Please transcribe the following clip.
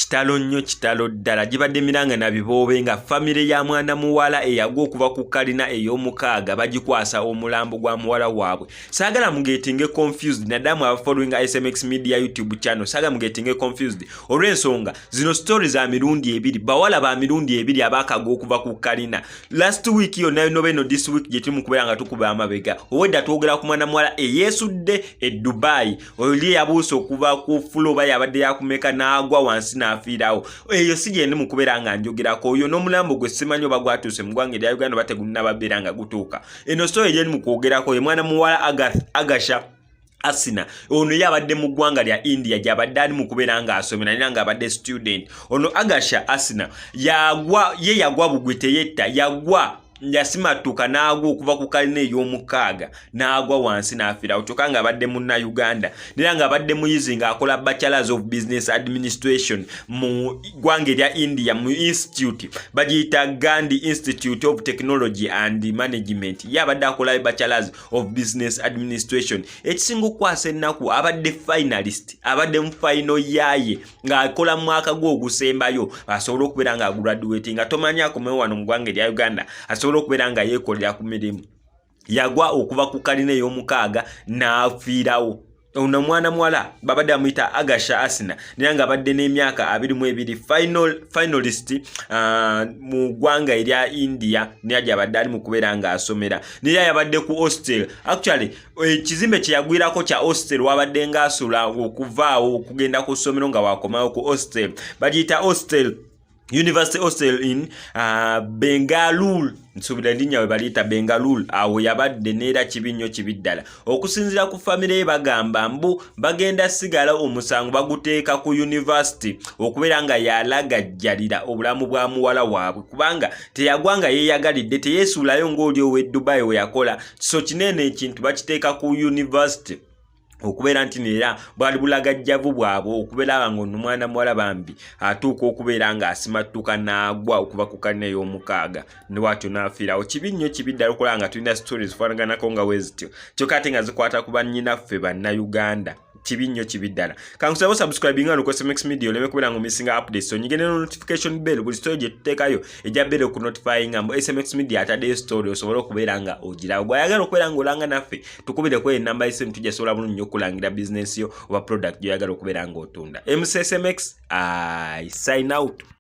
kitalo nnyo kitalo ddala gibadde miranga na biboobe nga famire ya mwana muwala eyagwa okuva ku Kukalina ey'omukaaga bagikwasa omulambo gwa muwala waabwe. Saagala mugetinge confused nadamu abafollowing SMX Media YouTube channel saagala mugetinge confused olw'ensonga zino stories za mirundi ebiri bawala ba mirundi ebiri abakagwa okuva ku Kukalina. Last week yo nayo nobeno this week gye tuli mukubera nga tukuba amabega owedda twogera ku mwana muwala eyeesudde e Dubai oli yabuusa okuva ku fuloba yabadde yakumeka n'agwa wansi n'afiirawo. Eyo si gye ndi mukubera nga njogerako oyo n'omulambo gwe simanyi oba gwatuuse mu ggwanga erya Uganda bategulina babeera nga gutuuka. Eno story gye ndi mukwogerako ye mwana muwala Agasha Asina ono yabadde mu ggwanga lya India gyabadde ali mukubera nga asomera era nga abadde student. Ono Agasha Asina yagwa bugwete yetta yagwa yasimatuka n'agwa okuva ku Kukalina ey'omukaaga n'agwa wansi n'afiirawo kyokka nga abadde munna Uganda era nga abadde muyizi ng'akola Bachelors of Business Administration mu ggwanga erya India mu institute bagiyita Gandhi Institute of Technology and Management yabadde akola Bachelors of Business Administration. Ekisinga okukwasa ennaku abadde finalist abadde mu final yaaye ng'akola mu mwaka gwe ogusembayo asobola okubeera nga graduate nga tomanyi akomewo wano mu ggwanga erya Uganda asobola okubeera nga yeekolera ku mirimu. Yagwa okuva ku Kukalina ey'omukaaga n'afiirawo. Ono mwana muwala babadde amuyita Agasha Asina naye nga abadde n'emyaka 22 finalist mu ggwanga erya India naye gyabadde ali mu kubeera nga asomera naye yabadde ku hostel. Actually ekizimbe kye yagwirako kya hostel wabadde ng'asula okuvaawo okugenda ku ssomero nga wakomawo ku hostel bagiyita hostel University Hostel in Bengaluru nsubira linnya we baliyita Bengaluru awo yabadde neera kibi nnyo kibi ddala. Okusinziira ku famire ye bagamba mbu bagenda sigala omusango baguteeka ku university okubeera nga yalagajjalira obulamu bwa muwala waabwe kubanga teyagwanga yeeyagalidde teyeesuulayo ng'oli ow'e Dubai we yakola so kinene ekintu bakiteeka ku university okubeera nti neera bwali bulagajjavu bwabwe okubeera nga ono mwana muwala bambi atuuka okubeera nga asimatuka n'agwa okuva ku Kukalina ey'omukaaga ne bw'atyo n'afiirawo. Kibi nnyo kibi ddala okulaba nga tulina stories zifaanaganako nga bwe zityo kyokka ate nga zikwata ku bannyinaffe bannayuganda. Kibi nnyo kibi ddala. Kankusaba subscribing ano ku SMX Media oleme kubeera nga omissinga updates so nyigende no notification bell buli story gye tuteekayo ejja bell ku notifying nga mbu SMX Media ataddeyo story osobola okubeera nga ogirawo. Bw'ayagala okubeera ng'olanga naffe tukubireko enamba y'essimu tujja sobola bulungi nnyo okulangira business yo oba product gy'oyagala okubeera ng'otunda. MSSMX I sign out.